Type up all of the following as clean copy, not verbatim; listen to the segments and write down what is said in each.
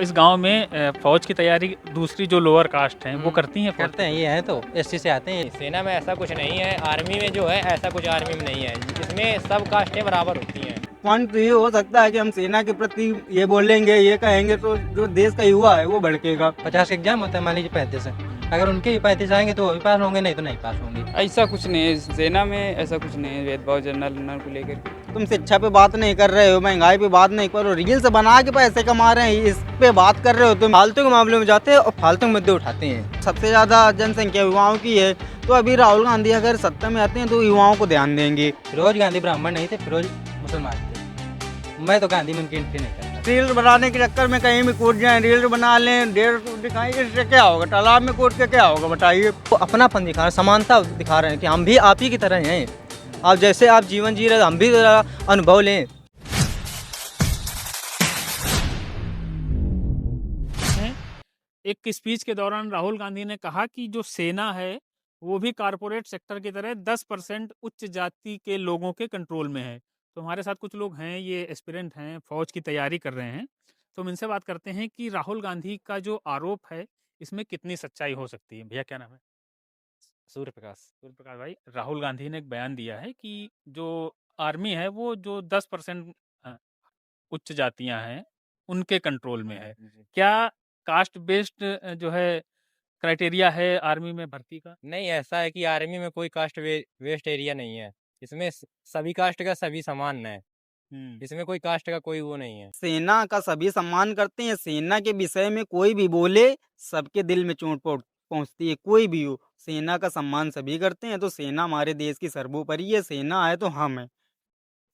इस गांव में फौज की तैयारी दूसरी जो लोअर कास्ट हैं वो करती हैं, करते हैं, ये हैं तो एससी से आते हैं। सेना में ऐसा कुछ नहीं है, आर्मी में जो है ऐसा कुछ आर्मी में नहीं है, इसमें सब कास्टें बराबर होती हैं। पॉइंट तो ये हो सकता है कि हम सेना के प्रति ये बोलेंगे, ये कहेंगे तो जो देश का युवा है वो भड़केगा। 50 एग्जाम होता है, मान लीजिए 35 है, अगर उनके भी 35 आएंगे तो वो भी पास होंगे, नहीं तो नहीं पास होंगे। ऐसा कुछ नहीं है सेना में, ऐसा कुछ नहीं है भेदभाव जनरल को लेकर। तुम शिक्षा पे बात नहीं कर रहे हो, महंगाई पे बात नहीं कर रहे हो, रील्स बना के पैसे कमा रहे हैं, इस पे बात कर रहे हो। तुम फालतू के मामले में जाते हैं और फालतू के मुद्दे उठाते हैं। सबसे ज़्यादा जनसंख्या युवाओं की है, तो अभी राहुल गांधी अगर सत्ता में आते हैं तो युवाओं को ध्यान देंगे। फिरोज गांधी ब्राह्मण नहीं थे, फिरोज मुसलमान थे। मैं तो गांधी में उनकी एंट्री नहीं करता। रील्स बनाने के चक्कर में कहीं भी कूद जाए, रील्स बना लें, डेढ़ दिखाएंगे, इससे क्या होगा? तालाब में कूद के क्या होगा बताइए? वो अपनापन दिखा रहे हैं, समानता दिखा रहे हैं कि हम भी आप ही की तरह हैं। आप जैसे आप जीवन जी रहे हैं, हम भी जरा अनुभव लें। एक स्पीच के दौरान राहुल गांधी ने कहा कि जो सेना है वो भी कारपोरेट सेक्टर की तरह 10% उच्च जाति के लोगों के कंट्रोल में है। तो हमारे साथ कुछ लोग हैं, ये एस्पिरेंट हैं, फौज की तैयारी कर रहे हैं, तो हम इनसे बात करते हैं कि राहुल गांधी का जो आरोप है इसमें कितनी सच्चाई हो सकती है। भैया क्या नाम है? सूर्य प्रकाश। सूर्य प्रकाश भाई, राहुल गांधी ने एक बयान दिया है कि जो आर्मी है वो जो 10% उच्च जातियां हैं उनके कंट्रोल में है। क्या कास्ट बेस्ड जो है क्राइटेरिया है आर्मी में भर्ती का? नहीं, ऐसा है कि आर्मी में कोई कास्ट वेस्ट एरिया नहीं है, इसमें सभी कास्ट का सभी समान है, इसमें कोई कास्ट का कोई वो नहीं है। सेना का सभी सम्मान करते हैं। सेना के विषय में कोई भी बोले, सबके दिल में चोट पहुंचती है, कोई भी हो। सेना का सम्मान सभी करते हैं, तो सेना हमारे देश की सर्वोपरि है। सेना है तो हम है,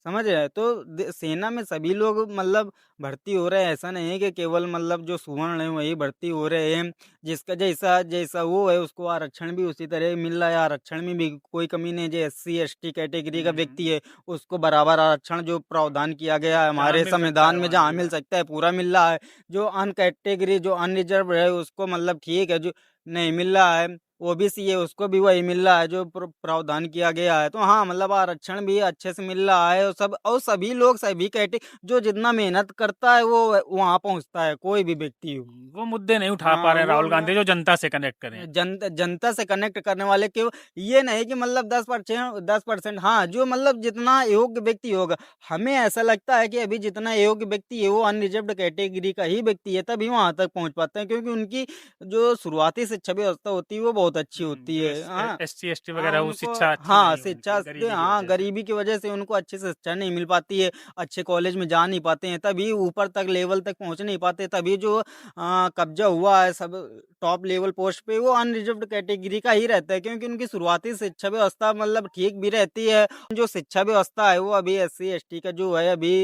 समझ रहे? तो सेना में सभी लोग मतलब भर्ती हो रहे हैं। ऐसा नहीं है कि केवल मतलब जो सुवर्ण है वही भर्ती हो रहे हैं। जिसका जैसा जैसा वो है उसको आरक्षण भी उसी तरह मिल रहा है। आरक्षण में भी कोई कमी नहीं। जो SC ST कैटेगरी का व्यक्ति है उसको बराबर आरक्षण जो प्रावधान किया गया है हमारे संविधान में, जहाँ मिल सकता है पूरा मिल रहा है। जो अन कैटेगरी जो अनरिजर्व है उसको मतलब ठीक है, जो नहीं मिल रहा है OBC है उसको भी वही मिल रहा है जो प्रावधान किया गया है। तो हाँ, मतलब आरक्षण भी अच्छे से मिल रहा है। और सभी लोग सभी कैटे जो जितना मेहनत करता है वो वहाँ पहुँचता है, कोई भी व्यक्ति हो। वो मुद्दे नहीं उठा पा हाँ, रहे हैं वो राहुल गांधी जो जनता से कनेक्ट करें। जनता से कनेक्ट करने वाले के ये नहीं कि मतलब 10%। हाँ, जो मतलब जितना योग्य व्यक्ति होगा। हमें ऐसा लगता है कि अभी जितना योग्य व्यक्ति है वो अनरिजर्व्ड कैटेगरी का ही व्यक्ति है, तभी वहाँ तक पहुँच पाते हैं, क्योंकि उनकी जो शुरुआती शिक्षा व्यवस्था होती है वो बहुत अच्छी होती है। हाँ, SC ST हाँ, वगैरह वो उनको शिक्षा अच्छी हाँ नहीं शिक्षा होती, गरीबी की हाँ वजह से। गरीबी की वजह से उनको अच्छे से शिक्षा नहीं मिल पाती है, अच्छे कॉलेज में जा नहीं पाते हैं, तभी ऊपर तक लेवल तक पहुंच नहीं पाते। तभी जो कब्जा हुआ है सब टॉप लेवल पोस्ट पे वो अनरिजर्व्ड कैटेगरी का ही रहता है, क्योंकि उनकी शुरुआती शिक्षा व्यवस्था मतलब ठीक भी रहती है। जो शिक्षा व्यवस्था है वो अभी SC ST का जो है अभी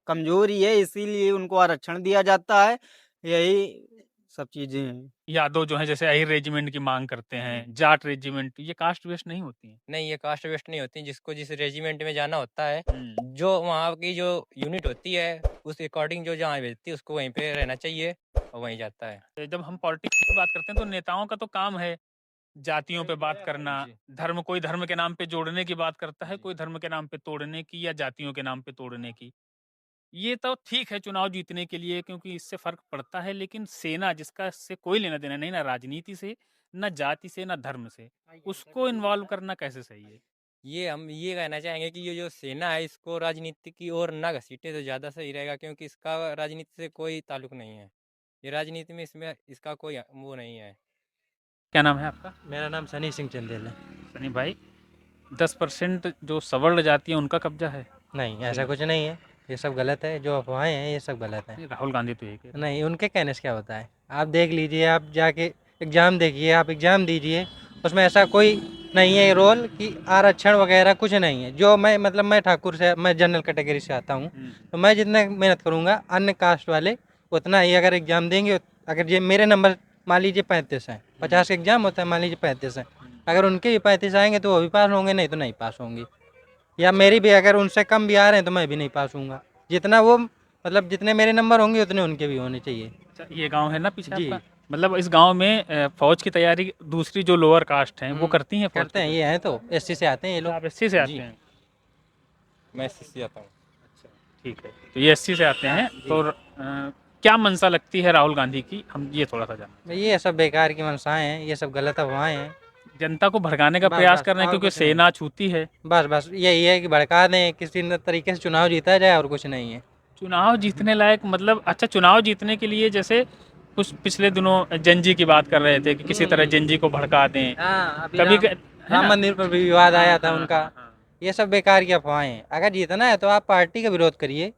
कमजोर ही है, इसीलिए उनको आरक्षण दिया जाता है। यही सब चीजें हैं। यादव जो है जैसे अहिर रेजिमेंट की मांग करते हैं, जाट रेजिमेंट, ये कास्ट वेस्ट नहीं होती है। नहीं, ये कास्ट वेस्ट नहीं होती, जिसको जिस रेजिमेंट में जाना होता है, जो वहाँ की जो यूनिट होती है उस अकॉर्डिंग जो जहाँ भेजती है उसको वहीं पे रहना चाहिए और वहीं जाता है। जब हम पॉलिटिक्स की बात करते हैं तो नेताओं का तो काम है जातियों पे बात करना, धर्म, कोई धर्म के नाम पे जोड़ने की बात करता है, कोई धर्म के नाम पे तोड़ने की, या जातियों के नाम पे तोड़ने की। ये तो ठीक है चुनाव जीतने के लिए, क्योंकि इससे फर्क पड़ता है, लेकिन सेना जिसका इससे कोई लेना देना नहीं, ना राजनीति से, ना जाति से, ना धर्म से, उसको इन्वॉल्व करना कैसे सही है? ये हम ये कहना चाहेंगे कि ये जो सेना है इसको राजनीति की ओर ना घसीटे तो ज़्यादा सही रहेगा, क्योंकि इसका राजनीति से कोई ताल्लुक नहीं है। ये राजनीति में इसमें इसका कोई वो नहीं है। क्या नाम है आपका? मेरा नाम सनी सिंह चंदेल है। सनी भाई, 10% जो सवर्ण जाति है उनका कब्जा है? नहीं, ऐसा कुछ नहीं है, ये सब गलत है, जो अफवाहें हैं ये सब गलत है। राहुल गांधी तो एक है। नहीं, उनके कहने से क्या होता है? आप देख लीजिए, आप जाके एग्ज़ाम देखिए, आप एग्ज़ाम दीजिए, उसमें ऐसा कोई नहीं है रोल कि आरक्षण वगैरह कुछ नहीं है। जो मैं मतलब मैं ठाकुर से, मैं जनरल कैटेगरी से आता हूँ, तो मैं जितना मेहनत करूँगा अन्य कास्ट वाले उतना ही अगर एग्ज़ाम देंगे। अगर ये मेरे नंबर मान लीजिए 35 हैं, 50 एग्ज़ाम होता है, मान लीजिए 35 हैं, अगर उनके भी 35 आएंगे तो वो भी पास होंगे, नहीं तो नहीं पास होंगे। या मेरी भी अगर उनसे कम भी आ रहे हैं तो मैं भी नहीं पास होऊंगा। जितना वो मतलब जितने मेरे नंबर होंगे उतने उनके भी होने चाहिए। अच्छा, ये गांव है ना पीछे जी। आपका? मतलब इस गांव में फौज की तैयारी दूसरी जो लोअर कास्ट हैं वो करती हैं फौज करते हैं, की? ये हैं तो SC से आते हैं ये अच्छा, लोग। आप SC से आते जी। हैं? मैं SC से आता हूँ। ठीक है, तो ये SC से आते हैं। तो क्या मंशा लगती है राहुल गांधी की, हम ये थोड़ा सा जान, ये सब बेकार की मंशाएं हैं, ये सब गलत अफवाहें हैं। जनता को भड़काने का बस प्रयास बस कर रहे हैं और क्योंकि कुछ नहीं। सेना छूती है। बस यही है कि भड़का दें, किसी न तरीके से चुनाव जीता जाए और कुछ नहीं है। चुनाव जीतने लायक मतलब, अच्छा चुनाव जीतने के लिए जैसे कुछ पिछले दिनों जंजी की बात कर रहे थे कि किसी तरह जंजी को भड़का दें, हाँ, अभी कभी राम है राम ना। मंदिर पर भी विवाद हाँ आया था हाँ उनका। हाँ हाँ ये सब बेकार की अफवाहें हैं। अगर जीतना है तो आप पार्टी का विरोध करिए,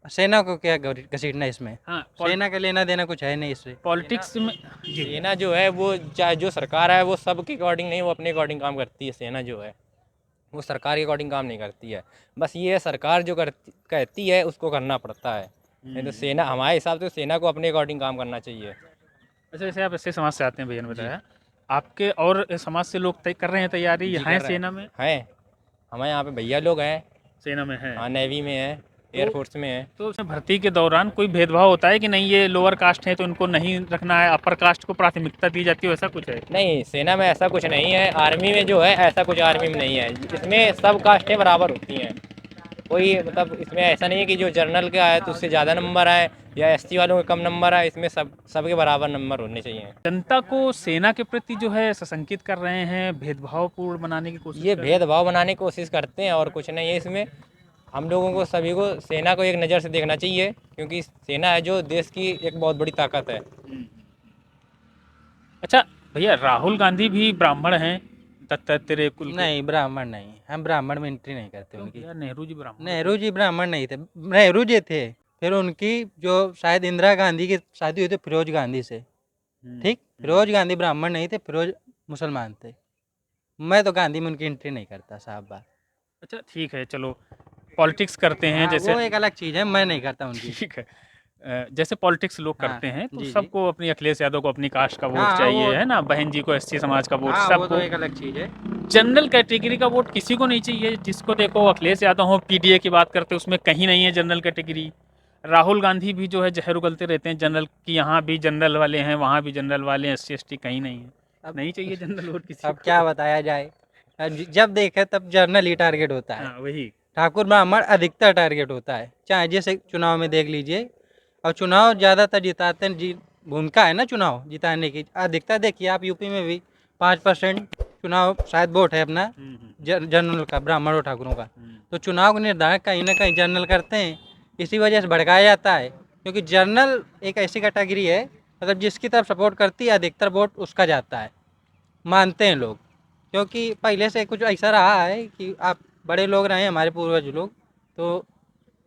सेना को क्या घसीटना है इसमें। हाँ। सेना का लेना देना कुछ है नहीं इससे। पॉलिटिक्स में जी सेना जो है वो चाहे जो सरकार है वो सबके अकॉर्डिंग नहीं, वो अपने अकॉर्डिंग काम करती है। सेना जो है वो सरकार के अकॉर्डिंग काम नहीं करती है। बस ये सरकार जो कहती है उसको करना पड़ता है। नहीं तो सेना, हमारे हिसाब से सेना को अपने अकॉर्डिंग काम करना चाहिए। अच्छा, जैसे आप एससी समाज से आते हैं, भैया ने जी बताया आपके और समाज से लोग तय कर रहे हैं तैयारी, जी यहाँ है कर रहे सेना में, हैं। हमारे यहाँ पे भैया लोग हैं, सेना में है। हाँ नेवी में है, एयरफोर्स में है। तो उसमें भर्ती के दौरान कोई भेदभाव होता है कि नहीं, ये लोअर कास्ट है तो इनको नहीं रखना है, अपर कास्ट को प्राथमिकता दी जाती है, ऐसा कुछ है? नहीं, सेना में ऐसा कुछ नहीं है। आर्मी में जो है ऐसा कुछ आर्मी में नहीं है। इसमें सब कास्टें बराबर होती हैं। कोई मतलब इसमें ऐसा नहीं है कि जो जनरल का है तो उससे ज़्यादा नंबर आए या एसटी वालों के कम नंबर आए। इसमें सबके बराबर नंबर होने चाहिए। जनता को सेना के प्रति जो है सशंकित कर रहे हैं, भेदभावपूर्ण बनाने की कोशिश ये कर रहे हैं। भेदभाव बनाने की कोशिश करते हैं और कुछ नहीं है इसमें। हम लोगों को सभी को सेना को एक नज़र से देखना चाहिए, क्योंकि सेना है जो देश की एक बहुत बड़ी ताकत है। अच्छा भैया, राहुल गांधी भी ब्राह्मण हैं, दत्तात्रेय कुल के? नहीं, ब्राह्मण नहीं, हम ब्राह्मण में एंट्री नहीं करते क्यों उनकी। भैया, नेहरू जी ब्राह्मण नेहरू जी ब्राह्मण नहीं थे। नेहरू जी थे, फिर उनकी जो शायद इंदिरा गांधी की शादी हुई थी फिरोज गांधी से। थे। ठीक, फिरोज गांधी ब्राह्मण नहीं थे, फिरोज मुसलमान थे। मैं तो गांधी में उनकी एंट्री नहीं करता साहब बात। अच्छा ठीक है, चलो पॉलिटिक्स करते हैं हाँ, जैसे, वो एक अलग चीज़ है, मैं नहीं करता उनकी। ठीक है। जैसे पॉलिटिक्स लोग हाँ, करते हैं तो जी जी। सबको अपनी, अखिलेश यादव को अपनी कास्ट का वोट हाँ चाहिए, वो है ना, बहन जी को एससी समाज का वोट, हाँ, वो तो सबको एक अलग चीज़ है। जनरल कैटेगरी का वोट किसी को नहीं चाहिए। जिसको देखो, अखिलेश यादव हो, पीडीए की बात करते हैं उसमें कहीं नहीं है जनरल कैटेगरी। राहुल गांधी भी जो है जहर उगलते रहते हैं जनरल की, यहाँ भी जनरल वाले हैं, वहाँ भी जनरल वाले हैं, एससी एसटी कहीं नहीं है। अब नहीं चाहिए जनरल वोट किसी अब को। क्या बताया जाए। जब देखे तब जर्नल ही टारगेट होता है। हाँ वही। ठाकुर ब्राह्मण अधिकतर टारगेट होता है, चाहे जैसे चुनाव में देख लीजिए। और चुनाव ज़्यादातर जिताते हैं, जी भूमिका है ना चुनाव जिताने की। अधिकतर देखिए आप यूपी में भी 5% चुनाव शायद वोट है अपना जनरल का, ब्राह्मण और ठाकुरों का। तो चुनाव का निर्धारण कहीं ना कहीं जनरल करते हैं, इसी वजह से भड़काया जाता है। क्योंकि जनरल एक ऐसी कैटेगरी है, मतलब जिसकी तरफ सपोर्ट करती है अधिकतर वोट उसका जाता है, मानते हैं लोग। क्योंकि पहले से कुछ ऐसा रहा है कि आप बड़े लोग रहे हैं, हमारे पूर्वज लोग, तो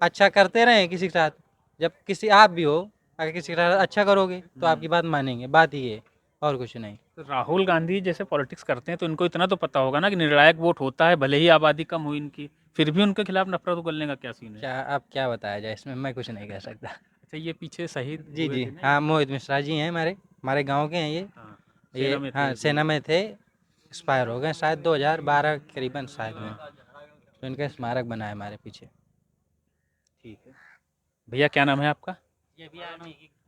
अच्छा करते रहे किसी के साथ। जब किसी आप भी हो, अगर किसी के साथ अच्छा करोगे तो आपकी बात मानेंगे, बात ही है और कुछ नहीं। तो राहुल गांधी जैसे पॉलिटिक्स करते हैं तो इनको इतना तो पता होगा ना कि निर्णायक वोट होता है, भले ही आबादी कम हुई इनकी, फिर भी उनके खिलाफ नफरत उगलने का क्या सीन है? क्या अब क्या बताया जाए इसमें, मैं कुछ नहीं कह सकता। अच्छा, ये पीछे शहीद जी हुए जी थे ना? हाँ, मोहित मिश्रा जी हैं, हमारे हमारे गांव के हैं ये। हाँ, ये सेना में थे हाँ, अभी। सेना में थे, एक्सपायर हो गए शायद 2012 करीबन शायद में। तो इनका स्मारक बना है हमारे पीछे। ठीक है भैया, क्या नाम है आपका?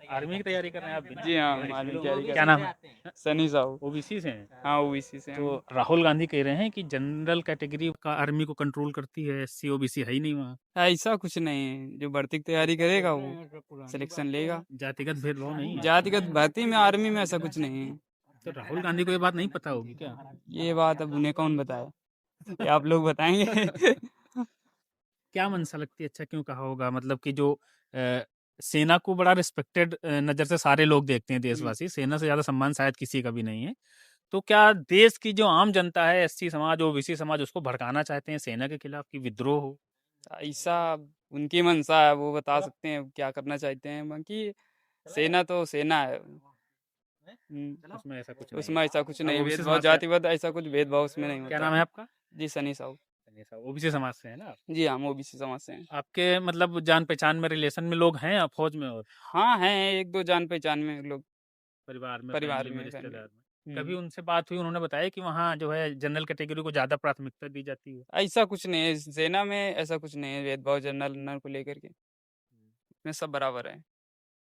आर्मी की तैयारी कर रहे हैं आप भी ना? जी हाँ, हम आर्मी की तैयारी कर क्या रहे नाम है? सनी साहू। ओबीसी से हैं? हाँ, ओबीसी से हैं तो हम। राहुल गांधी कह रहे हैं कि जनरल कैटेगरी का आर्मी को कंट्रोल करती है, एससी ओबीसी है ही नहीं वहाँ, ऐसा कुछ नहीं है। जो भर्ती की तैयारी करेगा वो सिलेक्शन लेगा। जातिगत भेदभाव नहीं है। जातिगत भर्ती में आर्मी में ऐसा कुछ नहीं है। तो राहुल गांधी को ये बात नहीं पता होगी क्या? ये बात अब उन्हें कौन बताए, ये आप लोग बताएंगे। क्या मंशा लगती है, अच्छा क्यों कहा होगा, मतलब कि जो सेना को बड़ा रिस्पेक्टेड नज़र से सारे लोग देखते हैं, देशवासी सेना से ज़्यादा सम्मान शायद किसी का भी नहीं है। तो क्या देश की जो आम जनता है, एससी समाज, ओबीसी समाज, उसको भड़काना चाहते हैं सेना के खिलाफ कि विद्रोह हो? ऐसा उनकी मंशा है, वो बता सकते हैं क्या करना चाहते हैं। बाकी सेना तो सेना है। उसमें ऐसा कुछ नहीं उसमें है। ऐसा कुछ अब नहीं, ओबीसी भेदभाव समाज से, जातिवाद ऐसा कुछ भेदभाव उसमें नहीं क्या होता नाम है आपका? जी सनी साहू। ओबीसी समाज से है ना आप? जी हाँ, हम ओबीसी समाज से हैं। आपके मतलब जान पहचान में, रिलेशन में लोग हैं आप फौज में, और हाँ हैं, एक दो जान पहचान में लोग परिवार में, परिवार फैमिली में, में फैमिली। रिश्तेदार में? कभी उनसे बात हुई, उन्होंने बताया कि वहाँ जो है जनरल कैटेगरी को ज़्यादा प्राथमिकता दी जाती है? ऐसा कुछ नहीं है, सेना में ऐसा कुछ नहीं है भेदभाव जनरल नर को लेकर के, इसमें सब बराबर है।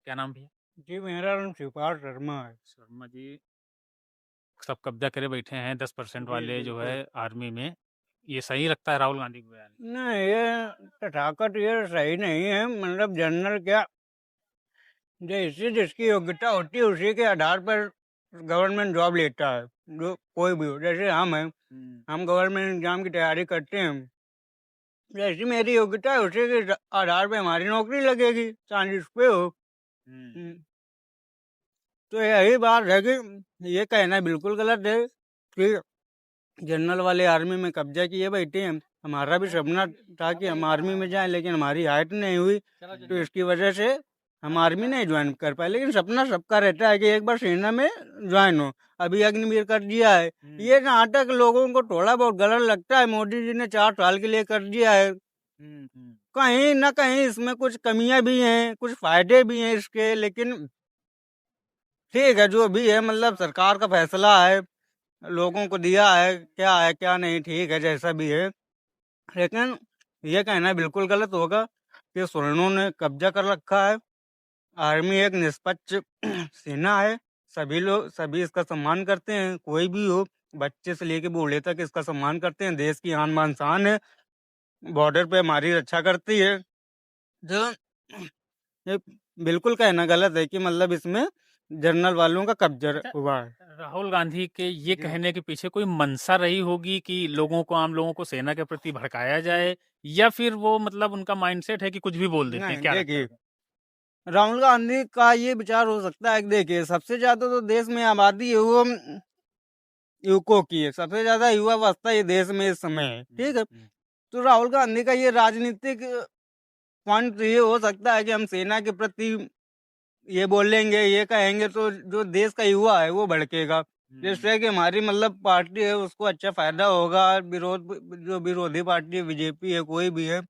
क्या नाम भैया? जी मेरा नाम शिवपाल शर्मा है। शर्मा जी, सब कब्जा करे बैठे हैं 10% वाले जो है आर्मी में, ये सही लगता है राहुल गांधी को बयान? नहीं, ये तथाकथ ये सही नहीं है। मतलब जनरल क्या, जैसे जिसकी योग्यता होती है उसी के आधार पर गवर्नमेंट जॉब लेता है, जो कोई भी हो। जैसे हम हैं, हम गवर्नमेंट एग्जाम की तैयारी करते हैं, जैसी मेरी योग्यता है उसी के आधार पे हमारी नौकरी लगेगी, चाहे जिस पे हो। तो यही बात है कि ये कहना बिल्कुल गलत है कि जनरल वाले आर्मी में कब्जा किए बैठे हैं। हमारा भी सपना था कि हम आर्मी में जाएं, लेकिन हमारी हाइट नहीं हुई, तो इसकी वजह से हम आर्मी नहीं ज्वाइन कर पाए। लेकिन सपना सबका रहता है कि एक बार सेना में ज्वाइन हो। अभी अग्निवीर कर दिया है। ये नाटक लोगों को थोड़ा बहुत गलत लगता है। मोदी जी ने 4 साल के लिए कर दिया है, कहीं ना कहीं इसमें कुछ कमियां भी हैं, कुछ फायदे भी हैं इसके। लेकिन ठीक है, जो भी है, मतलब सरकार का फैसला है, लोगों को दिया है क्या नहीं, ठीक है जैसा भी है। लेकिन ये कहना बिल्कुल गलत होगा कि स्वर्णों ने कब्जा कर रखा है। आर्मी एक निष्पक्ष सेना है, सभी इसका सम्मान करते हैं, कोई भी हो, बच्चे से लेके बूढ़े तक इसका सम्मान करते हैं। देश की आन बान शान है, बॉर्डर पे हमारी रक्षा करती है। तो ये बिल्कुल कहना गलत है कि मतलब इसमें जनरल वालों का कब्जा हुआ है। राहुल गांधी के ये जी। कहने के पीछे कोई मंशा रही होगी कि लोगों को, आम लोगों को सेना के प्रति भड़काया जाए, या फिर वो मतलब उनका माइंडसेट है कि कुछ भी बोल देते हैं? नहीं, क्या लगता है देखिए, आपको? राहुल गांधी का ये विचार हो सकता है कि देखिए, सबसे ज्यादा तो देश में आबादी है वो युवकों की है, सबसे ज्यादा युवा अवस्था ये देश में इस समय है, ठीक है। तो राहुल गांधी का ये राजनीतिक पॉइंट ये हो सकता है कि हम सेना के प्रति ये बोलेंगे, ये कहेंगे, तो जो देश का युवा है वो भड़केगा, जिससे कि हमारी मतलब पार्टी है उसको अच्छा फायदा होगा। जो विरोधी पार्टी है, बीजेपी है, कोई भी है,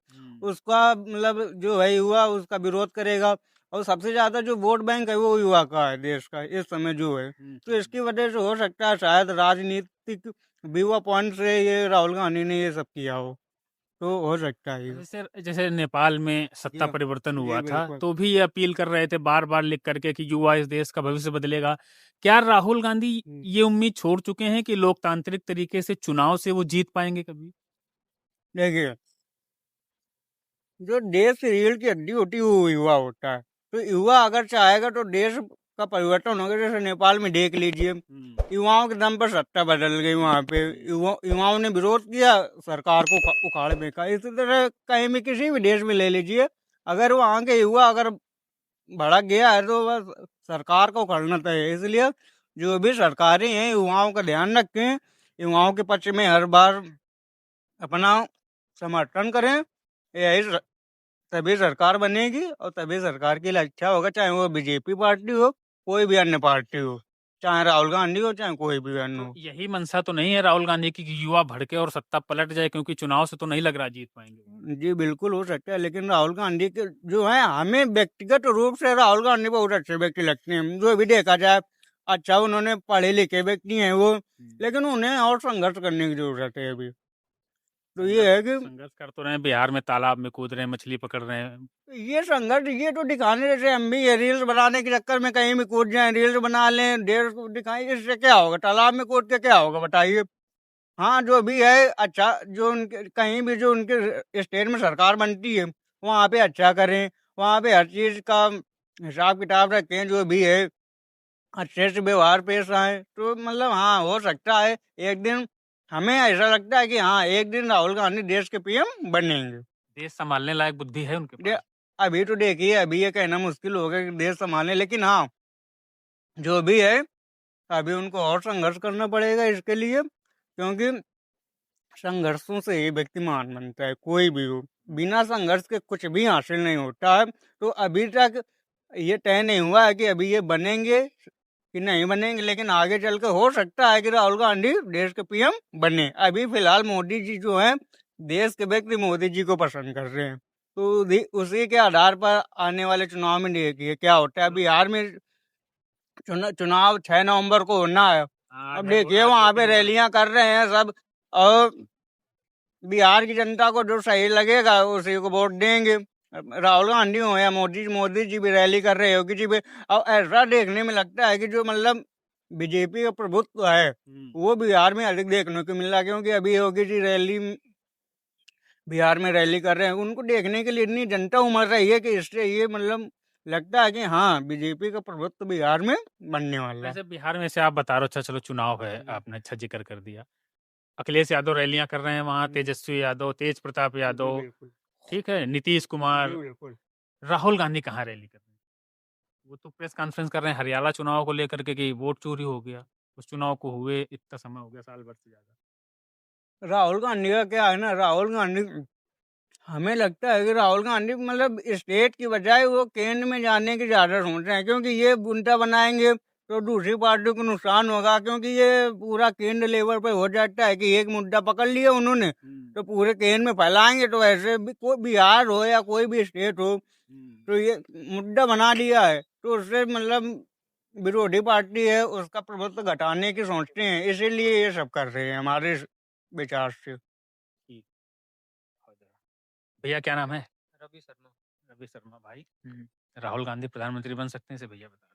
उसका मतलब जो है युवा उसका विरोध करेगा। और सबसे ज्यादा जो वोट बैंक है वो युवा का है देश का इस समय जो है। तो इसकी वजह से हो सकता है शायद राजनीतिक व्यूअर पॉइंट से ये राहुल गांधी ने ये सब किया हो, तो हो सकता है ये। जैसे जैसे नेपाल में सत्ता जी, परिवर्तन जी हुआ था, बिल्कुल। तो भी ये अपील कर रहे थे बार बार लिख करके कि युवा इस देश का भविष्य बदलेगा। क्या राहुल गांधी ये उम्मीद छोड़ चुके हैं कि लोकतांत्रिक तरीके से चुनाव से वो जीत पाएंगे कभी? देखिए, जो देश की रीढ़ की हड्डी होती है वो युवा होता है। तो युवा अगर चाहेगा तो देश का परिवर्तन होगा। जैसे नेपाल में देख लीजिए, युवाओं के दम पर सत्ता बदल गई वहाँ पे। युवाओं ने विरोध किया, सरकार को उखाड़ फेंका। इसी तरह कहीं भी किसी भी देश में ले लीजिए, अगर वहाँ के युवा अगर भड़क गया है तो बस सरकार को उखाड़ना तय है। इसलिए जो भी सरकारें हैं युवाओं का ध्यान रखें, युवाओं के पक्ष में हर बार अपना समर्थन करें। यही तभी सरकार बनेगी और तभी सरकार के लिए अच्छा होगा, चाहे वो बीजेपी पार्टी हो, कोई भी अन्य पार्टी हो, चाहे राहुल गांधी हो, चाहे कोई भी अन्य तो हो। यही मंशा तो नहीं है राहुल गांधी की कि युवा भड़के और सत्ता पलट जाए, क्योंकि चुनाव से तो नहीं लग रहा जीत पाएंगे? जी बिल्कुल हो सकता है, लेकिन राहुल गांधी के जो है, हमें व्यक्तिगत रूप से राहुल गांधी बहुत अच्छे व्यक्ति लगते हैं। जो भी देखा जाए, अच्छा उन्होंने पढ़े लिखे व्यक्ति हैं वो, लेकिन उन्हें और संघर्ष करने की जरूरत है अभी। तो ये है कि संघर्ष कर तो रहे हैं, बिहार में तालाब में कूद रहे हैं, मछली पकड़ रहे हैं। ये संघर्ष ये तो दिखाने, जैसे हम भी ये रील्स बनाने के चक्कर में कहीं भी कूद जाएं, रील्स बना लें, देश को दिखाएं, इससे क्या होगा? तालाब में कूद के क्या होगा बताइए? हाँ, जो भी है अच्छा, जो उनके कहीं भी जो उनके स्टेट में सरकार बनती है वहाँ पे अच्छा करें, वहाँ पे हर चीज़ का हिसाब किताब रखें, जो भी है अच्छे से व्यवहार पेश आए। तो मतलब हाँ, हो सकता है एक दिन, हमें ऐसा लगता है कि हाँ, एक दिन राहुल गांधी देश के पीएम बनेंगे। देश संभालने लायक बुद्धि है उनके दे- पास। अभी तो देखिए, अभी ये कहना मुश्किल होगा कि देश संभाले, लेकिन हाँ, जो भी है अभी उनको और संघर्ष करना पड़ेगा इसके लिए, क्योंकि संघर्षों से ही व्यक्ति महान बनता है, कोई भी हो। बिना संघर्ष के कुछ भी हासिल नहीं होता है। तो अभी तक ये तय नहीं हुआ है कि अभी ये बनेंगे कि नहीं बनेंगे, लेकिन आगे चल के हो सकता है कि राहुल गांधी देश के पीएम बने। अभी फिलहाल मोदी जी जो हैं, देश के व्यक्ति मोदी जी को पसंद कर रहे हैं। तो उसी के आधार पर आने वाले चुनाव में देखिए क्या होता है। बिहार में चुनाव 6 नवंबर को होना है। अब देखिए वहाँ पे रैलियां कर रहे हैं सब, और बिहार की जनता को जो सही लगेगा उसी को वोट देंगे। राहुल गांधी हो या मोदी जी भी रैली कर रहे, योगी जी भी। और ऐसा देखने में लगता है कि जो मतलब बीजेपी का प्रभुत्व है वो बिहार में अधिक देखने को मिल रहा है, क्योंकि अभी योगी जी बिहार में रैली कर रहे हैं, उनको देखने के लिए इतनी जनता उमड़ रही है कि इससे ये मतलब लगता है कि हाँ बीजेपी का प्रभुत्व बिहार में बनने वाला है। वैसे बिहार में से आप बता रहे हो, अच्छा चलो चुनाव है, आपने अच्छा जिक्र कर दिया। अखिलेश यादव रैलियां कर रहे हैं वहाँ, तेजस्वी यादव, तेज प्रताप जी यादव, बिल्कुल। ठीक है, नीतीश जी कुमार, बिल्कुल। राहुल गांधी कहाँ रैली कर रहे हैं? वो तो प्रेस कॉन्फ्रेंस कर रहे हैं हरियाणा चुनाव को लेकर के कि वोट चोरी हो गया, उस चुनाव को हुए इतना समय हो गया, साल भर से ज्यादा। राहुल गांधी का क्या है ना, राहुल गांधी हमें लगता है कि राहुल गांधी मतलब स्टेट की बजाय वो केंद्र में जाने की ज़्यादा सोच रहे हैं, क्योंकि ये उल्टा बनाएंगे तो दूसरी पार्टी को नुकसान होगा, क्योंकि ये पूरा केंद्र लेवल पे हो जाता है कि एक मुद्दा पकड़ लिया उन्होंने तो पूरे केंद्र में फैलाएंगे। तो ऐसे भी कोई बिहार हो या कोई भी स्टेट हो, तो ये मुद्दा बना लिया है तो उससे मतलब विरोधी पार्टी है उसका प्रभुत्व घटाने की सोचते हैं, इसीलिए ये सब कर रहे हैं हमारे विचार से। ठीक। भैया क्या नाम है? रवि शर्मा। रवि शर्मा भाई, राहुल गांधी प्रधानमंत्री बन सकते हैं, इसे भैया बता दें।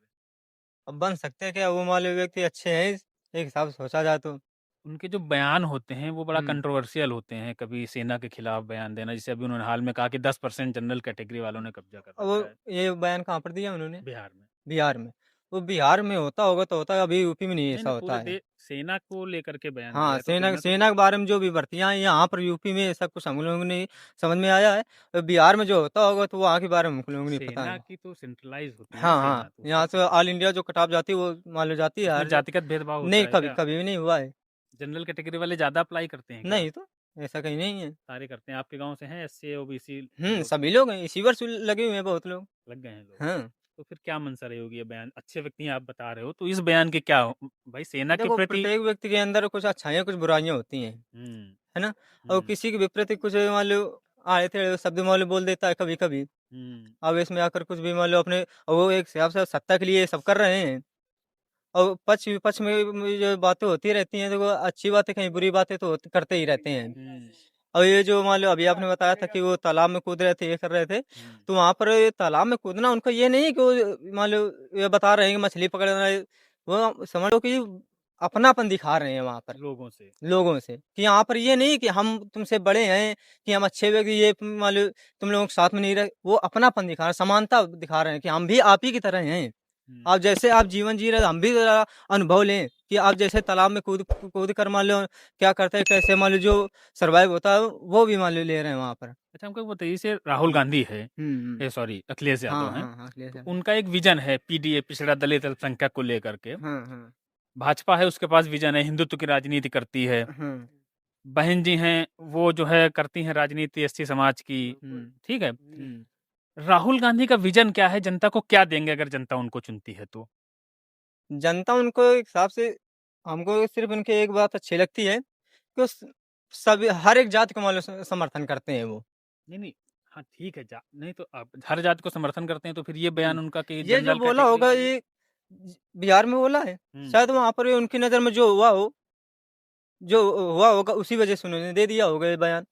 अब बन सकते हैं क्या, वो वाले व्यक्ति अच्छे हैं एक हिसाब से सोचा जाए तो। उनके जो बयान होते हैं वो बड़ा हम्म। कंट्रोवर्शियल होते हैं, कभी सेना के खिलाफ बयान देना, जैसे अभी उन्होंने हाल में कहा कि 10% जनरल कैटेगरी वालों ने कब्जा कर अब रखा है वो ये बयान कहाँ पर दिया उन्होंने? बिहार में। बिहार में। वो बिहार में होता होगा तो होता है, अभी यूपी में नहीं नहीं ऐसा नहीं, होता पूरे है। देश सेना को लेकर के बयान दिया हाँ, है, तो सेना सेना तो सेना के बारे में जो भी भर्तियाँ हैं यहाँ पर यूपी में ऐसा कुछ हम लोगों ने समझ में आया है। बिहार में जो होता होगा तो वहाँ के बारे में हम लोगों को नहीं पता सेना है। की तो सेंट्रलाइज होती है ना हाँ, सेना, हाँ, तो यहाँ उसका से ऑल इंडिया जो कटाफ जाती है वो मान लो जाती है उसमें हर। जातिगत भेदभाव होता नहीं, है कभी क्या? कभी भी नहीं हुआ है। जनरल कैटेगरी वाले ज्यादा अप्लाई करते हैं क्या? नहीं तो, ऐसा कहीं नहीं है। सारे करते हैं। आपके गांव से हैं एससी ओबीसी लोग? सभी लोग हैं, इसी वर्ष लगे हुए हैं बहुत लोग। लग गए हैं लोग? हाँ। तो फिर क्या मंशा रही होगी ये बयान? अच्छे व्यक्ति हैं आप बता रहे हो, तो इस बयान के क्या भाई सेना के देखो प्रति? प्रत्येक व्यक्ति के अंदर कुछ अच्छाइयाँ कुछ बुराइयाँ होती हैं, हम्म है ना? और हम्म किसी के विपरीत कुछ मान लो आए थे शब्द मान लो बोल देता है कभी कभी, हम्म आवेश में आकर कुछ भी मान लो अपने, और वो एक हिसाब से सत्ता के लिए ये सब कर रहे हैं। और पक्ष विपक्ष में जो बातें होती रहती हैं, देखो अच्छी बातें कहीं बुरी बातें तो करते ही रहते हैं। हम्म और ये जो मान लो अभी आपने बताया था कि वो तालाब में कूद रहे थे, ये कर रहे थे, तो वहाँ पर ये तालाब में कूदना उनका ये नहीं है कि वो मान लो ये बता रहे हैं कि मछली पकड़ रहे हैं, वो समझ लो कि अपनापन दिखा रहे हैं वहाँ पर लोगों से। लोगों से, कि यहाँ पर ये नहीं कि हम तुमसे बड़े हैं, कि हम अच्छे व्यक्ति ये मान लो तुम लोगों के साथ में नहीं रहे, वो अपनापन दिखा रहे हैं, समानता दिखा रहे हैं कि हम भी आप ही की तरह हैं। आप जैसे आप जीवन जी रहे हम भी जरा अनुभव लें, कि आप जैसे तालाब में कूद कूद कर मान लो क्या करते हैं, कैसे मान लो जो सर्वाइव होता है वो भी मान लो ले रहे हैं वहाँ पर। अच्छा हमको बताइए, जैसे राहुल गांधी है, हम्म। सॉरी अखिलेश यादव हाँ, हैं, हाँ, हाँ, clear तो है। उनका एक विजन है पीडीए, पिछड़ा दलित अल्पसंख्यक को लेकर के। हाँ, हाँ, भाजपा है, उसके पास विजन है, हिंदुत्व की राजनीति करती है। हाँ। बहन जी हैं, वो जो है करती हैं राजनीति एससी समाज की, ठीक है। राहुल गांधी का विजन क्या है? जनता को क्या देंगे अगर जनता उनको चुनती है तो? जनता उनको एक हिसाब से, हमको सिर्फ उनकी एक बात अच्छी लगती है कि वो सभी हर एक जाति को मान लो समर्थन करते हैं वो। नहीं नहीं, हाँ ठीक है, नहीं तो आप हर जाति को समर्थन करते हैं, तो फिर ये बयान उनका कि ये जो जनरल बोला कैटेगरी होगा वाले। ये बिहार में बोला है, शायद वहाँ पर उनकी नज़र में जो हुआ हो, जो हुआ होगा उसी वजह से उन्होंने दे दिया होगा ये बयान।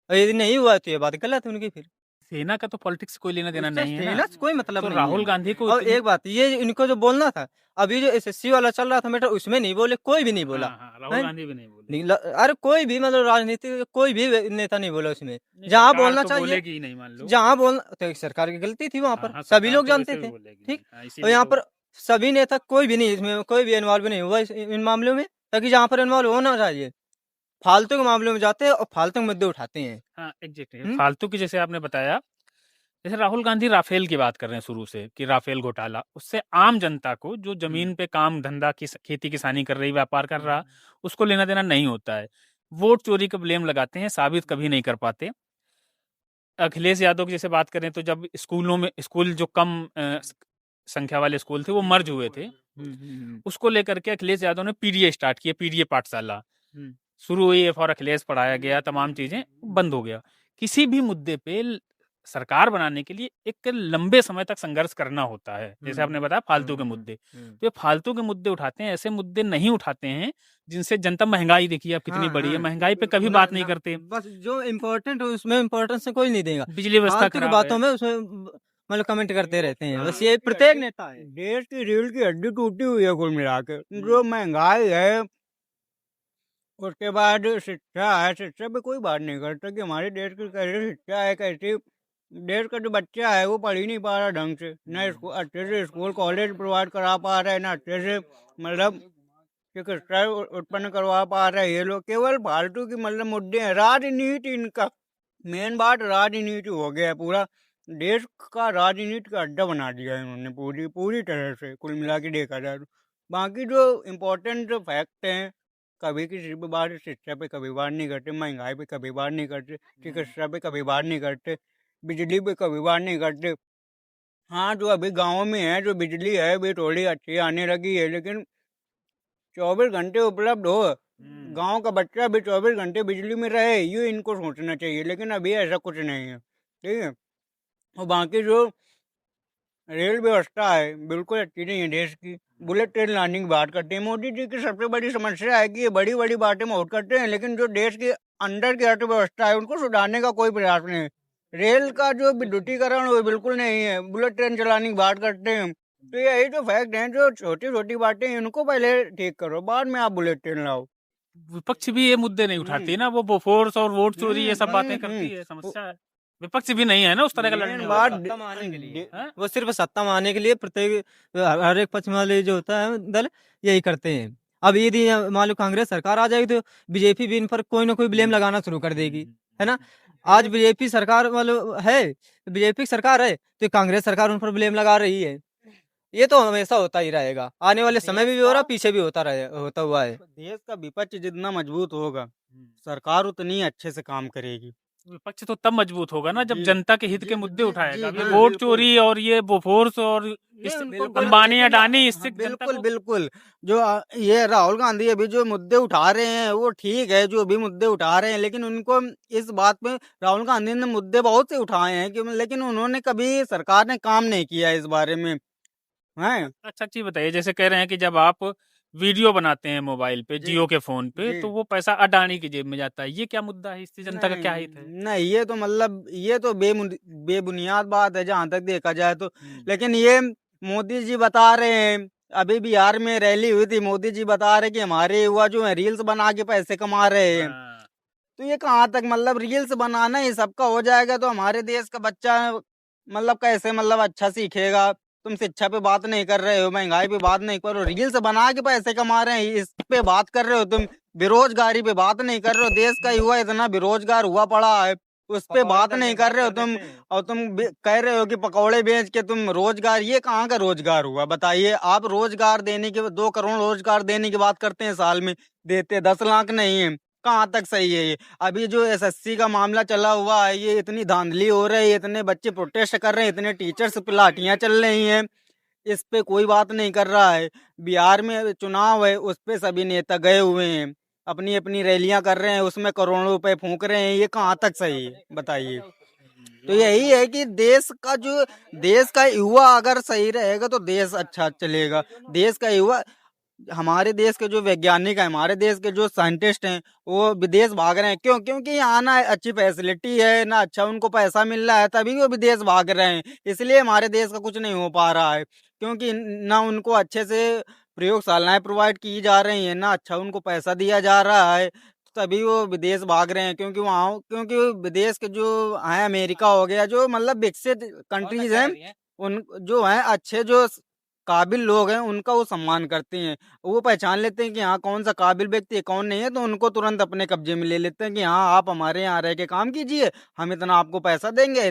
और यदि नहीं हुआ तो ये बात गलत है उनकी फिर। सेना का तो पॉलिटिक्स से कोई लेना देना उससे नहीं है ना, सेना से कोई मतलब तो नहीं राहुल है। गांधी को और एक बात ये इनको जो बोलना था, अभी जो एसएससी वाला चल रहा था मैटर उसमें नहीं बोले, कोई भी नहीं बोला। हाँ हाँ, राहुल हैं? गांधी भी नहीं बोले। नहीं अरे कोई भी मतलब राजनीति कोई भी नेता नहीं बोला उसमें। नहीं, जहाँ सरकार बोलना तो चाहिए, बोलेगी ही नहीं, मान लो। जहाँ बोलना तो एक सरकार की गलती थी वहाँ हाँ पर, हाँ, सभी सरकार लोग तो जानते वैसे भी थे। बोलेगी ठीक। नहीं। हाँ, और इसीलिए यहाँ तो पर सभी नेता कोई भी नहीं, इसमें कोई भी इन्वॉल्व नहीं हुआ इन मामलों में, ताकि जहाँ पर इन्वॉल्व होना चाहिए फालतू के मामलों में जाते हैं और फालतू के मुद्दे उठाते हैं। हाँ एग्जैक्टली, हम्म? फालतू की, जैसे आपने बताया, जैसे राहुल गांधी राफेल की बात कर रहे हैं शुरू से कि राफेल घोटाला, उससे आम जनता को जो जमीन पे काम धंधा की खेती किसानी कर रही, व्यापार कर रहा, उसको लेना देना नहीं होता है। वोट चोरी का ब्लेम लगाते हैं, साबित कभी नहीं कर पाते। अखिलेश यादव की जैसे बात करें तो जब स्कूलों में, स्कूल जो कम संख्या वाले स्कूल थे वो मर्ज हुए थे, उसको लेकर के अखिलेश यादव ने पीडीए स्टार्ट किया, पीडीए पाठशाला शुरू हुई, फॉर अखिलेश पढ़ाया गया, तमाम चीजें बंद हो गया। किसी भी मुद्दे पे सरकार बनाने के लिए एक लंबे समय तक संघर्ष करना होता है, जैसे आपने बताया फालतू के मुद्दे, तो ये फालतू के मुद्दे उठाते हैं, ऐसे मुद्दे नहीं उठाते हैं जिनसे जनता, महंगाई देखिए अब कितनी बड़ी है, महंगाई पे कभी बात नहीं करते। बस जो इम्पोर्टेंट है उसमें इम्पोर्टेंस से कोई नहीं देगा, बिजली व्यवस्था फालतू की खराब बातों है। में उसमें मतलब कमेंट करते रहते हैं, बस ये प्रत्येक नेता है। देश की रीढ़ की हड्डी टूटी हुई है कुल मिला के, जो महंगाई है, उसके बाद शिक्षा है, शिक्षा पे कोई बात नहीं करता कि हमारे देश की कैसी शिक्षा है, कैसी देश का जो बच्चा है वो पढ़ ही नहीं पा रहा ढंग से, ना अच्छे से स्कूल कॉलेज प्रोवाइड करा पा रहा है, ना अच्छे से मतलब चिकित्सा उत्पन्न करवा पा रहा है। ये लोग केवल फालतू की मतलब मुद्दे हैं, राजनीति इनका मेन बात राजनीति हो गया है पूरा। देश का राजनीति का अड्डा बना दिया है इन्होंने पूरी पूरी तरह से, कुल मिला के देखा जाए तो। बाकी जो इम्पोर्टेंट फैक्ट हैं, कभी किसी पे बात शिक्षा पे कभी बात नहीं करते, महंगाई पे कभी बात नहीं करते, चिकित्सा पे कभी बात नहीं करते, बिजली पे कभी बात नहीं करते। हाँ, जो अभी गाँव में है जो बिजली है अभी थोड़ी अच्छी आने लगी है, लेकिन 24 घंटे उपलब्ध हो, गांव का बच्चा भी 24 घंटे बिजली में रहे, ये इनको सोचना चाहिए। लेकिन अभी ऐसा कुछ नहीं है, ठीक है। और बाकी जो रेल व्यवस्था है बिल्कुल अच्छी नहीं है देश की। बुलेट ट्रेन लाने की बात करते हैं, मोदी जी की सबसे बड़ी समस्या है कि ये बड़ी बड़ी बातें बहुत करते हैं, लेकिन जो देश के अंदर की अर्थव्यवस्था है उनको सुधारने का कोई प्रयास नहीं है। रेल का जो विद्युतीकरण वो बिल्कुल नहीं है, बुलेट ट्रेन चलाने की बात करते हैं। तो यही जो फैक्ट हैं, जो छोटी छोटी बातें हैं इनको पहले ठीक करो, बाद में आप बुलेट ट्रेन लाओ। विपक्ष भी ये मुद्दे नहीं उठाती ना, वो बोफोर्स और वोट चोरी ये सब बातें करती है, समस्या है। विपक्ष भी नहीं है ना उस तरह का लड़ने वाला। सत्ता में आने के लिए हाँ? वो सिर्फ सत्ता में आने के लिए प्रत्येक हर एक पक्ष वाले जो होता है दल यही करते हैं। अब यदि मान लो कांग्रेस सरकार आ जाएगी तो बीजेपी भी इन पर कोई ना कोई ब्लेम लगाना शुरू कर देगी, है ना। आज बीजेपी सरकार मतलब है, बीजेपी सरकार है तो कांग्रेस सरकार उन पर ब्लेम लगा रही है। ये तो हमेशा होता ही रहेगा, आने वाले समय में भी हो रहा, पीछे भी होता हुआ है। देश का विपक्ष जितना मजबूत होगा सरकार उतनी अच्छे से काम करेगी। विपक्ष तो तब मजबूत होगा ना जब जी, जनता के हित जी, के मुद्दे जी, उठाएगा। जी, अब ये हाँ, वोट बिल्कुल। चोरी और ये बोफोर्स और इस अंबानी अडानी इससे जनता बिल्कुल को बिल्कुल जो ये राहुल गांधी अभी जो मुद्दे उठा रहे हैं वो ठीक है, जो भी मुद्दे उठा रहे हैं, लेकिन उनको इस बात पे राहुल गांधी ने मुद्दे बहुत से उठाए हैं कि लेकिन उन्होंने कभी सरकार ने काम नहीं किया इस बारे में है। अच्छा चीज बताइए, जैसे कह रहे हैं कि जब आप वीडियो बनाते हैं मोबाइल पे जी, जियो के फोन पे जी। तो वो पैसा अडानी की जेब में जाता है, ये क्या मुद्दा है? इससे जनता का क्या हित है? नहीं, ये तो मतलब ये तो बेबुनियाद बात है जहाँ तक देखा जाए तो। लेकिन ये मोदी जी बता रहे हैं, अभी बिहार में रैली हुई थी, मोदी जी बता रहे कि हमारे युवा जो है रील्स बना के पैसे कमा रहे हैं। हाँ। तो ये कहाँ तक मतलब रील्स बनाना ही सबका हो जाएगा तो हमारे देश का बच्चा मतलब कैसे मतलब अच्छा सीखेगा। तुम शिक्षा पे बात नहीं कर रहे हो, महंगाई पे बात नहीं कर रहे हो, रील्स बना के पैसे कमा रहे हैं इस पे बात कर रहे हो तुम, बेरोजगारी पे बात नहीं कर रहे हो। देश का युवा इतना बेरोजगार हुआ पड़ा है, उस पे बात नहीं कर रहे हो तुम। और तुम कह रहे हो कि पकौड़े बेच के तुम रोजगार, ये कहाँ का रोजगार हुआ बताइए। आप रोजगार देने के 2 करोड़ रोजगार देने की बात करते हैं, साल में देते 10 लाख नहीं है, कहाँ तक सही है ये। अभी जो एसएससी का मामला चला हुआ है, ये इतनी धांधली हो रही है, इतने बच्चे प्रोटेस्ट कर रहे हैं, इतने टीचर्स पे लाठियां चल रही हैं, इस पे कोई बात नहीं कर रहा है। बिहार में चुनाव है, उस पे सभी नेता गए हुए हैं, अपनी अपनी रैलियां कर रहे हैं, उसमें करोड़ों रुपए फूंक रहे हैं, ये कहाँ तक सही है बताइए। तो यही है कि देश का युवा अगर सही रहेगा तो देश अच्छा चलेगा। देश का युवा, हमारे देश के जो वैज्ञानिक हैं, हमारे देश के जो साइंटिस्ट हैं, वो विदेश भाग रहे हैं। क्यों? क्योंकि यहाँ ना अच्छी फैसिलिटी है, ना अच्छा उनको पैसा मिल रहा है, तभी वो विदेश भाग रहे हैं। इसलिए हमारे देश का कुछ नहीं हो पा रहा है, क्योंकि ना उनको अच्छे से प्रयोगशालाएं प्रोवाइड की जा रही हैं, ना अच्छा उनको पैसा दिया जा रहा है, तभी वो विदेश भाग रहे हैं। क्योंकि विदेश के जो हैं, अमेरिका हो गया, जो मतलब विकसित कंट्रीज हैं, उन जो हैं अच्छे जो काबिल लोग हैं उनका वो सम्मान करते हैं। वो पहचान लेते हैं कि हाँ कौन सा काबिल व्यक्ति है कौन नहीं है, तो उनको तुरंत अपने कब्जे में ले लेते हैं कि हाँ आप हमारे यहाँ रह के काम कीजिए, हम इतना आपको पैसा देंगे,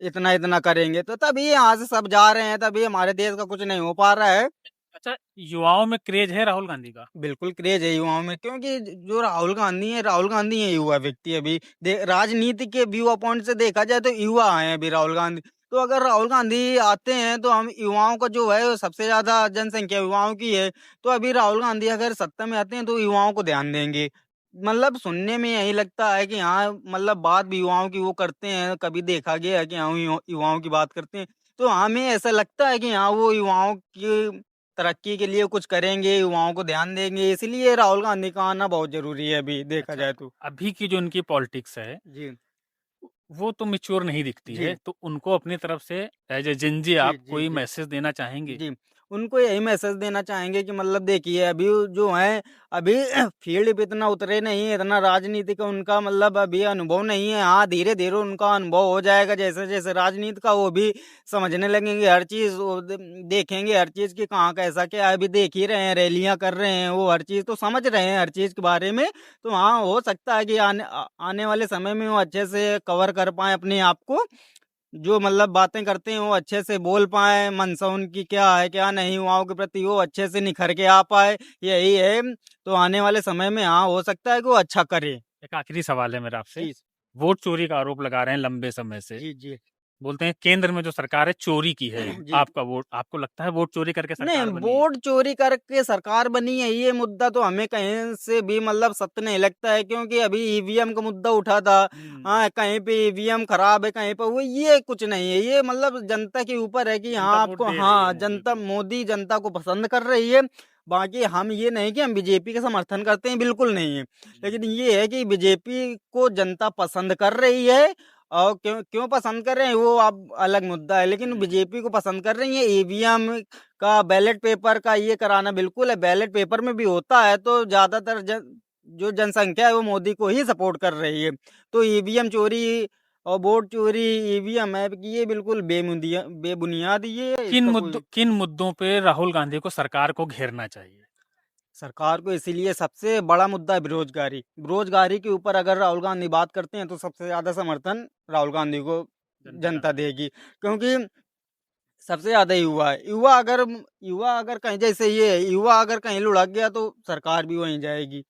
इतना इतना करेंगे। तो तभी यहाँ से सब जा रहे हैं, तभी हमारे देश का कुछ नहीं हो पा रहा है। अच्छा, युवाओं में क्रेज है राहुल गांधी का? बिल्कुल क्रेज है युवाओं में, क्योंकि जो राहुल गांधी है युवा व्यक्ति। अभी राजनीति के व्यू पॉइंट से देखा जाए तो युवा हैं अभी राहुल गांधी। तो अगर राहुल गांधी आते हैं तो हम युवाओं का जो है वो सबसे ज्यादा जनसंख्या युवाओं की है, तो अभी राहुल गांधी अगर सत्ता में आते हैं तो युवाओं को ध्यान देंगे। मतलब सुनने में यही लगता है कि हाँ मतलब बात भी युवाओं की वो करते हैं, कभी देखा गया है कि हाँ युवाओं की बात करते हैं। तो हमें ऐसा लगता है कि हाँ वो युवाओं की तरक्की के लिए कुछ करेंगे, युवाओं को ध्यान देंगे, इसलिए राहुल गांधी का आना बहुत ज़रूरी है अभी देखा अच्छा, जाए तो। अभी की जो उनकी पॉलिटिक्स है जी, वो तो मैच्योर नहीं दिखती जी। है, तो उनको अपनी तरफ से एज ए जिंजी जी, आप जी, कोई जी। मैसेज देना चाहेंगे? जी, उनको यही मैसेज देना चाहेंगे कि मतलब देखिए अभी जो है अभी फील्ड पे इतना उतरे नहीं है, इतना राजनीति का उनका मतलब अभी अनुभव नहीं है। हाँ, धीरे धीरे उनका अनुभव हो जाएगा, जैसे जैसे राजनीति का वो भी समझने लगेंगे, हर चीज़ वो देखेंगे, हर चीज़ की कहाँ कैसा क्या है। अभी देख ही रहे हैं, रैलियां कर रहे हैं, वो हर चीज़ तो समझ रहे हैं हर चीज़ के बारे में। तो हाँ, हो सकता है कि आने वाले समय में वो अच्छे से कवर कर पाए अपने आप को, जो मतलब बातें करते हैं वो अच्छे से बोल पाए, मंशा उनकी क्या है क्या नहीं, युवाओं के प्रति वो अच्छे से निखर के आ पाए, यही है। तो आने वाले समय में हाँ, हो सकता है कि वो अच्छा करे। एक आखिरी सवाल है मेरा आपसे। जी वोट चोरी का आरोप लगा रहे हैं लंबे समय से। जी जी बोलते हैं केंद्र में जो सरकार है चोरी की है जी। आपका वोट। आपको लगता है वोट चोरी करके नहीं, सरकार बनी है? वोट चोरी करके सरकार बनी है, ये मुद्दा तो हमें कहीं से भी मतलब सत्य नहीं लगता है, क्योंकि अभी ईवीएम का मुद्दा उठा था। हाँ, कहीं पे ईवीएम खराब है, कहीं पे वो, ये कुछ नहीं है। ये मतलब जनता के ऊपर है कि जनता हाँ वोट आपको, दे रही है हाँ मोदी जनता, को। मोदी जनता को पसंद कर रही है। बाकी हम ये नहीं कि हम बीजेपी का समर्थन करते हैं, बिल्कुल नहीं है। लेकिन ये है कि बीजेपी को जनता पसंद कर रही है, और क्यों क्यों पसंद कर रहे हैं वो अब अलग मुद्दा है, लेकिन बीजेपी को पसंद कर रही है। ईवीएम का, बैलेट पेपर का ये कराना बिल्कुल है, बैलेट पेपर में भी होता है, तो ज्यादातर जो जनसंख्या है वो मोदी को ही सपोर्ट कर रही है। तो ईवीएम चोरी और वोट चोरी, ईवीएम है, ये बिल्कुल बेबुनियाद ये है, इसका कोई किन मुद्दों पे राहुल गांधी को सरकार को घेरना चाहिए? सरकार को इसीलिए सबसे बड़ा मुद्दा है बेरोजगारी। बेरोजगारी के ऊपर अगर राहुल गांधी बात करते हैं तो सबसे ज्यादा समर्थन राहुल गांधी को जनता देगी, क्योंकि सबसे ज्यादा युवा है। युवा अगर कहीं, जैसे ये युवा अगर कहीं लुढ़क गया तो सरकार भी वहीं जाएगी।